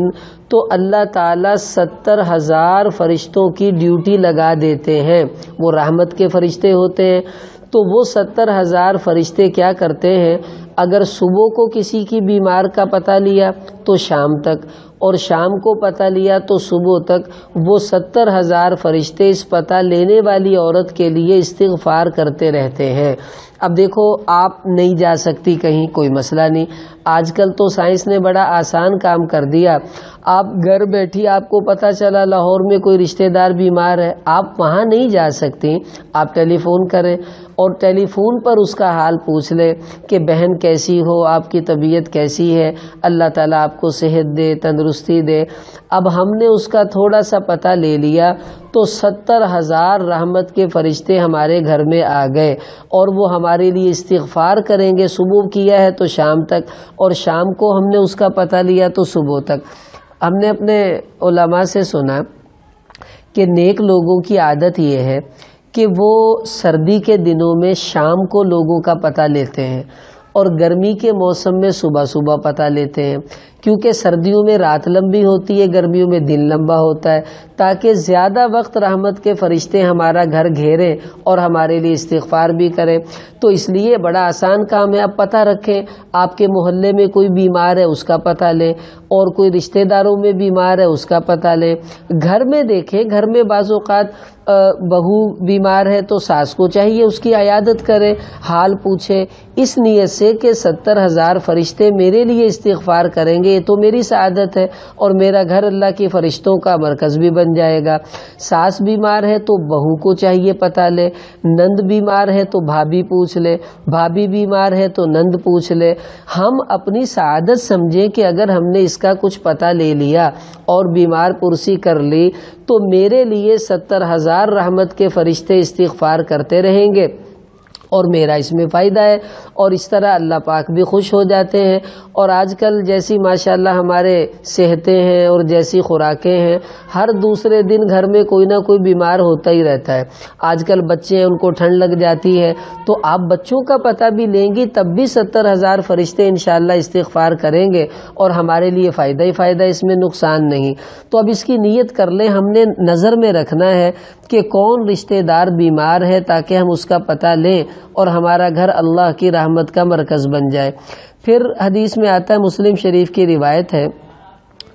تو اللہ تعالیٰ 70,000 فرشتوں کی ڈیوٹی لگا دیتے ہیں، وہ رحمت کے فرشتے ہوتے ہیں۔ تو وہ 70,000 فرشتے کیا کرتے ہیں، اگر صبح کو کسی کی بیمار کا پتہ لیا تو شام تک، اور شام کو پتہ لیا تو صبح تک، وہ 70,000 فرشتے اس پتہ لینے والی عورت کے لیے استغفار کرتے رہتے ہیں۔ اب دیکھو آپ نہیں جا سکتی کہیں، کوئی مسئلہ نہیں، آج کل تو سائنس نے بڑا آسان کام کر دیا، آپ گھر بیٹھی آپ کو پتہ چلا لاہور میں کوئی رشتہ دار بیمار ہے، آپ وہاں نہیں جا سکتی، آپ ٹیلی فون کریں اور ٹیلی فون پر اس کا حال پوچھ لے کہ بہن کیسی ہو، آپ کی طبیعت کیسی ہے، اللہ تعالیٰ آپ کو صحت دے، تندرستی دے۔ اب ہم نے اس کا تھوڑا سا پتہ لے لیا تو 70,000 رحمت کے فرشتے ہمارے گھر میں آ گئے، اور وہ ہمارے لیے استغفار کریں گے۔ صبح کیا ہے تو شام تک، اور شام کو ہم نے اس کا پتہ لیا تو صبح تک۔ ہم نے اپنے علماء سے سنا کہ نیک لوگوں کی عادت یہ ہے کہ وہ سردی کے دنوں میں شام کو لوگوں کا پتہ لیتے ہیں، اور گرمی کے موسم میں صبح صبح پتہ لیتے ہیں، کیونکہ سردیوں میں رات لمبی ہوتی ہے، گرمیوں میں دن لمبا ہوتا ہے، تاکہ زیادہ وقت رحمت کے فرشتے ہمارا گھر گھیریں اور ہمارے لیے استغفار بھی کریں۔ تو اس لیے بڑا آسان کام ہے، آپ پتہ رکھیں، آپ کے محلے میں کوئی بیمار ہے اس کا پتہ لیں، اور کوئی رشتہ داروں میں بیمار ہے اس کا پتہ لیں۔ گھر میں دیکھیں، گھر میں بعض اوقات بہو بیمار ہے تو ساس کو چاہیے اس کی عیادت کرے، حال پوچھے، اس نیت سے کہ 70,000 فرشتے میرے لیے استغفار کریں گے، یہ تو میری سعادت ہے، اور میرا گھر اللہ کے فرشتوں کا مرکز بھی بن جائے گا۔ ساس بیمار ہے تو بہو کو چاہیے پتہ لے، نند بیمار ہے تو بھابھی پوچھ لے، بھابھی بیمار ہے تو نند پوچھ لے۔ ہم اپنی سعادت سمجھیں کہ اگر ہم نے اس کا کچھ پتہ لے لیا اور بیمار پرسی کر لی تو میرے لیے 70,000 رحمت کے فرشتے استغفار کرتے رہیں گے، اور میرا اس میں فائدہ ہے، اور اس طرح اللہ پاک بھی خوش ہو جاتے ہیں۔ اور آج کل جیسی ماشاءاللہ ہمارے صحتیں ہیں اور جیسی خوراکیں ہیں، ہر دوسرے دن گھر میں کوئی نہ کوئی بیمار ہوتا ہی رہتا ہے۔ آج کل بچے ہیں، ان کو ٹھنڈ لگ جاتی ہے، تو آپ بچوں کا پتہ بھی لیں گی تب بھی 70,000 فرشتے انشاءاللہ استغفار کریں گے، اور ہمارے لیے فائدہ ہی فائدہ، اس میں نقصان نہیں۔ تو اب اس کی نیت کر لیں، ہم نے نظر میں رکھنا ہے کہ کون رشتہ دار بیمار ہے تاکہ ہم اس کا پتہ لیں اور ہمارا گھر اللہ کی رحمت کا مرکز بن جائے۔ پھر حدیث میں آتا ہے، مسلم شریف کی روایت ہے،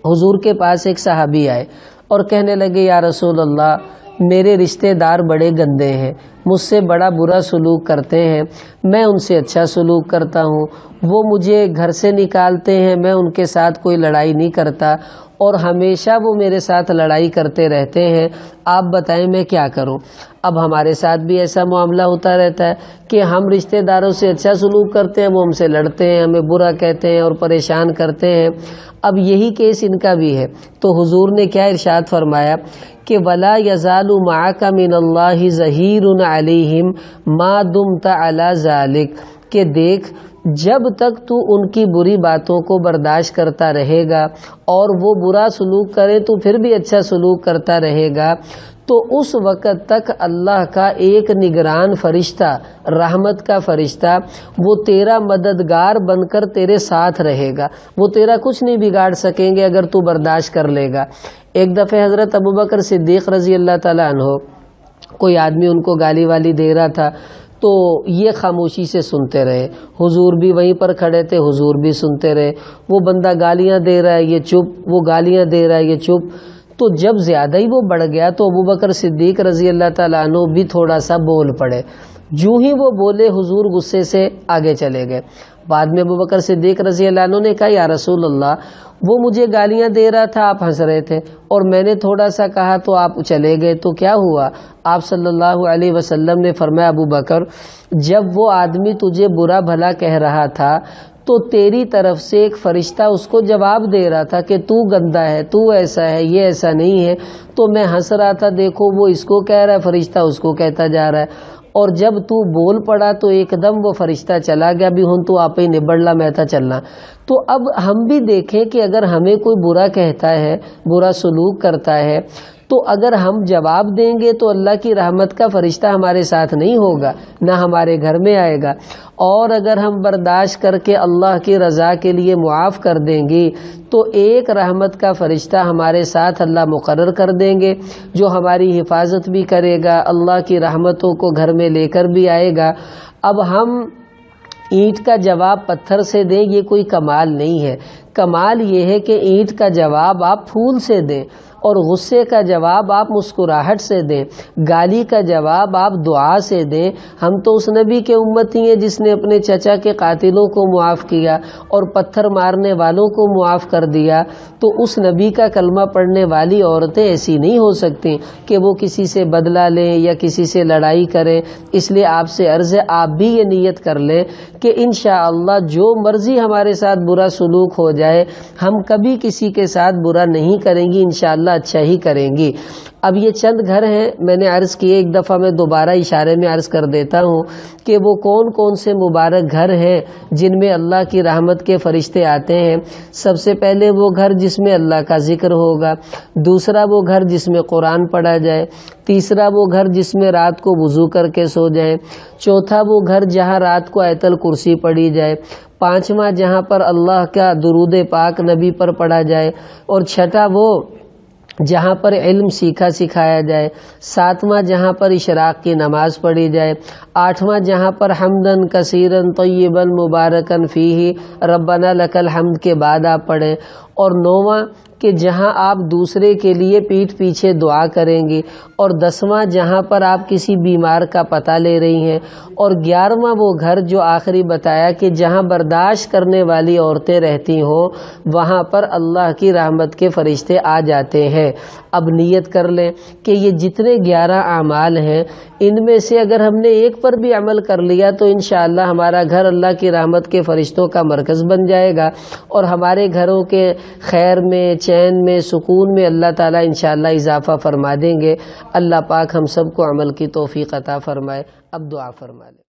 حضور کے پاس ایک صحابی آئے اور کہنے لگے یا رسول اللہ، میرے رشتہ دار بڑے گندے ہیں، مجھ سے بڑا برا سلوک کرتے ہیں، میں ان سے اچھا سلوک کرتا ہوں، وہ مجھے گھر سے نکالتے ہیں، میں ان کے ساتھ کوئی لڑائی نہیں کرتا، اور ہمیشہ وہ میرے ساتھ لڑائی کرتے رہتے ہیں، آپ بتائیں میں کیا کروں؟ اب ہمارے ساتھ بھی ایسا معاملہ ہوتا رہتا ہے کہ ہم رشتہ داروں سے اچھا سلوک کرتے ہیں، وہ ہم سے لڑتے ہیں، ہمیں برا کہتے ہیں اور پریشان کرتے ہیں۔ اب یہی کیس ان کا بھی ہے، تو حضور نے کیا ارشاد فرمایا کہ وَلَا يَزَالُ مَعَكَ مِنَ اللَّهِ ظَهِيرٌ عَلَيْهِمْ مَا دُمْتَ عَلَى ذَلِكَ، کہ دیکھ جب تک تو ان کی بری باتوں کو برداشت کرتا رہے گا اور وہ برا سلوک کرے تو پھر بھی اچھا سلوک کرتا رہے گا، تو اس وقت تک اللہ کا ایک نگران فرشتہ، رحمت کا فرشتہ، وہ تیرا مددگار بن کر تیرے ساتھ رہے گا، وہ تیرا کچھ نہیں بگاڑ سکیں گے اگر تو برداشت کر لے گا۔ ایک دفعہ حضرت ابوبکر صدیق رضی اللہ تعالیٰ عنہ، کوئی آدمی ان کو گالی والی دے رہا تھا تو یہ خاموشی سے سنتے رہے، حضور بھی وہیں پر کھڑے تھے، حضور بھی سنتے رہے، وہ بندہ گالیاں دے رہا ہے یہ چپ، وہ گالیاں دے رہا ہے یہ چپ۔ تو جب زیادہ ہی وہ بڑھ گیا تو ابوبکر صدیق رضی اللہ تعالیٰ عنہ بھی تھوڑا سا بول پڑے، جو ہی وہ بولے حضور غصے سے آگے چلے گئے۔ بعد میں ابوبکر صدیق رضی اللہ عنہ نے کہا یا رسول اللہ، وہ مجھے گالیاں دے رہا تھا، آپ ہنس رہے تھے، اور میں نے تھوڑا سا کہا تو آپ چلے گئے، تو کیا ہوا؟ آپ صلی اللہ علیہ وسلم نے فرمایا ابوبکر، جب وہ آدمی تجھے برا بھلا کہہ رہا تھا تو تیری طرف سے ایک فرشتہ اس کو جواب دے رہا تھا کہ تو گندا ہے، تو ایسا ہے، یہ ایسا نہیں ہے، تو میں ہنس رہا تھا، دیکھو وہ اس کو کہہ رہا ہے، فرشتہ اس کو کہتا جا رہا ہے، اور جب تو بول پڑا تو ایک دم وہ فرشتہ چلا گیا، بھی ہوں تو آپ ہی نبڑلا میں تھا چلنا۔ تو اب ہم بھی دیکھیں کہ اگر ہمیں کوئی برا کہتا ہے، برا سلوک کرتا ہے، تو اگر ہم جواب دیں گے تو اللہ کی رحمت کا فرشتہ ہمارے ساتھ نہیں ہوگا، نہ ہمارے گھر میں آئے گا، اور اگر ہم برداشت کر کے اللہ کی رضا کے لیے معاف کر دیں گے تو ایک رحمت کا فرشتہ ہمارے ساتھ اللہ مقرر کر دیں گے، جو ہماری حفاظت بھی کرے گا، اللہ کی رحمتوں کو گھر میں لے کر بھی آئے گا۔ اب ہم اینٹ کا جواب پتھر سے دیں، یہ کوئی کمال نہیں ہے، کمال یہ ہے کہ اینٹ کا جواب آپ پھول سے دیں، اور غصے کا جواب آپ مسکراہٹ سے دیں، گالی کا جواب آپ دعا سے دیں۔ ہم تو اس نبی کے امتی ہیں جس نے اپنے چچا کے قاتلوں کو معاف کیا اور پتھر مارنے والوں کو معاف کر دیا، تو اس نبی کا کلمہ پڑھنے والی عورتیں ایسی نہیں ہو سکتی کہ وہ کسی سے بدلہ لیں یا کسی سے لڑائی کریں۔ اس لیے آپ سے عرض ہے آپ بھی یہ نیت کر لیں کہ انشاءاللہ جو مرضی ہمارے ساتھ برا سلوک ہو جائے ہم کبھی کسی کے ساتھ برا نہیں کریں گی، انشاءاللہ اچھا ہی کریں گی۔ اب یہ چند گھر ہیں، میں نے عرض کیے، ایک دفعہ میں دوبارہ اشارے میں عرض کر دیتا ہوں کہ وہ کون کون سے مبارک گھر ہیں جن میں اللہ کی رحمت کے فرشتے آتے ہیں۔ سب سے پہلے وہ گھر جس میں اللہ کا ذکر ہوگا، دوسرا وہ گھر جس میں قرآن پڑھا جائے، تیسرا وہ گھر جس میں رات کو وضو کر کے سو جائیں، چوتھا وہ گھر جہاں رات کو آیت الکرسی پڑھی جائے، پانچواں جہاں پر اللہ کا درود پاک نبی پر پڑھا جائے، اور چھٹا وہ جہاں پر علم سیکھا سکھایا جائے، ساتواں جہاں پر اشراق کی نماز پڑھی جائے، آٹھواں جہاں پر حمدن کثیرن طیبا مبارکن فیہ ربنا لک الحمد کے بعد آپ پڑھیں، اور نوواں کہ جہاں آپ دوسرے کے لیے پیٹھ پیچھے دعا کریں گی، اور دسواں جہاں پر آپ کسی بیمار کا پتہ لے رہی ہیں، اور گیارہواں وہ گھر جو آخری بتایا کہ جہاں برداشت کرنے والی عورتیں رہتی ہوں وہاں پر اللہ کی رحمت کے فرشتے آ جاتے ہیں۔ اب نیت کر لیں کہ یہ جتنے 11 اعمال ہیں ان میں سے اگر ہم نے ایک پر بھی عمل کر لیا تو انشاءاللہ ہمارا گھر اللہ کی رحمت کے فرشتوں کا مرکز بن جائے گا، اور ہمارے گھروں کے خیر میں، چین میں، سکون میں اللہ تعالیٰ انشاءاللہ اضافہ فرما دیں گے۔ اللہ پاک ہم سب کو عمل کی توفیق عطا فرمائے۔ اب دعا فرما لیں۔